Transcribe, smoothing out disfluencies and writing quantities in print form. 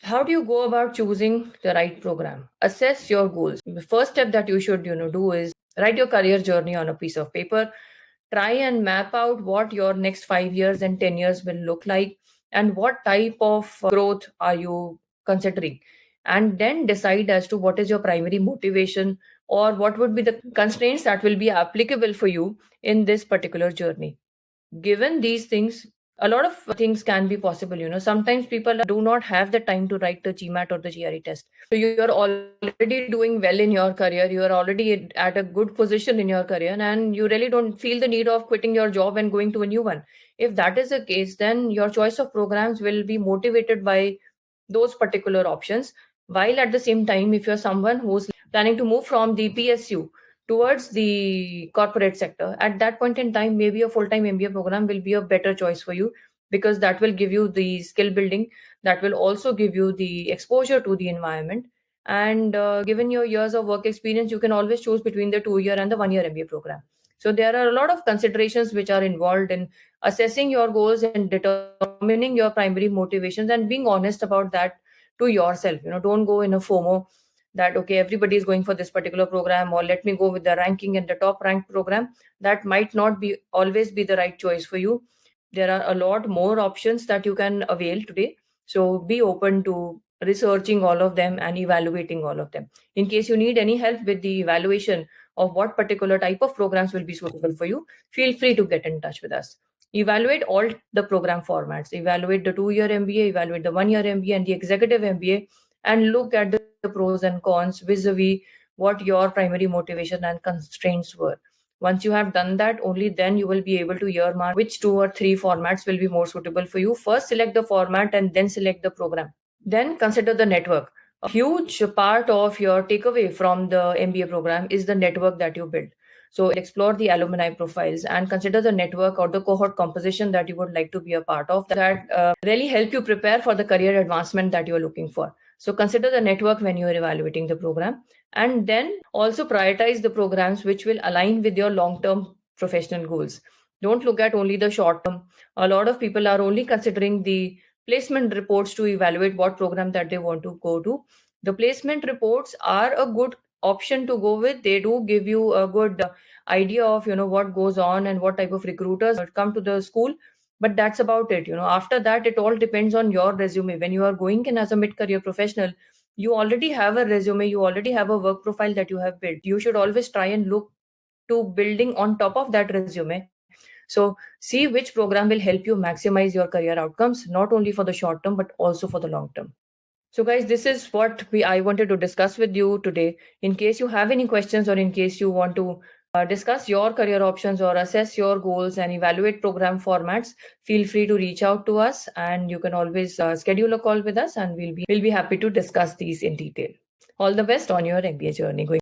How do you go about choosing the right program? Assess your goals. The first step that you should do is write your career journey on a piece of paper. Try and map out what your next 5 years and 10 years will look like, and what type of growth are you considering, and then decide as to what is your primary motivation, or what would be the constraints that will be applicable for you in this particular journey. Given these things, a lot of things can be possible. Sometimes people do not have the time to write the GMAT or the GRE test. So you're already doing well in your career, you are already at a good position in your career, and you really don't feel the need of quitting your job and going to a new one. If that is the case, then your choice of programs will be motivated by those particular options. While at the same time, if you're someone who's planning to move from the PSU towards the corporate sector, at that point in time, maybe a full-time MBA program will be a better choice for you, because that will give you the skill building, that will also give you the exposure to the environment. And given your years of work experience, you can always choose between the 2 year and the 1 year MBA program. So there are a lot of considerations which are involved in assessing your goals and determining your primary motivations, and being honest about that to yourself. Don't go in a FOMO that, okay, everybody is going for this particular program, or let me go with the ranking and the top ranked program. That might not be always be the right choice for you. There are a lot more options that you can avail today. So be open to researching all of them and evaluating all of them. In case you need any help with the evaluation of what particular type of programs will be suitable for you, feel free to get in touch with us. Evaluate all the program formats. Evaluate the 2 year MBA, evaluate the 1 year MBA and the executive MBA, and look at the pros and cons vis-a-vis what your primary motivation and constraints were. Once you have done that, only then you will be able to earmark which 2 or 3 formats will be more suitable for you. First, select the format and then select the program. Then consider the network. A huge part of your takeaway from the MBA program is the network that you build. So explore the alumni profiles and consider the network or the cohort composition that you would like to be a part of, that really help you prepare for the career advancement that you're looking for. So consider the network when you are evaluating the program, and then also prioritize the programs which will align with your long-term professional goals. Don't look at only the short term. A lot of people are only considering the placement reports to evaluate what program that they want to go to. The placement reports are a good option to go with. They do give you a good idea of what goes on and what type of recruiters come to the school, but that's about it. After that, it all depends on your resume. When you are going in as a mid-career professional, you already have a resume, you already have a work profile that you have built. You should always try and look to building on top of that resume. So see which program will help you maximize your career outcomes, not only for the short term but also for the long term. So guys, this is what I wanted to discuss with you today. In case you have any questions, or in case you want to discuss your career options or assess your goals and evaluate program formats, feel free to reach out to us, and you can always schedule a call with us, and we'll be happy to discuss these in detail. All the best on your MBA journey.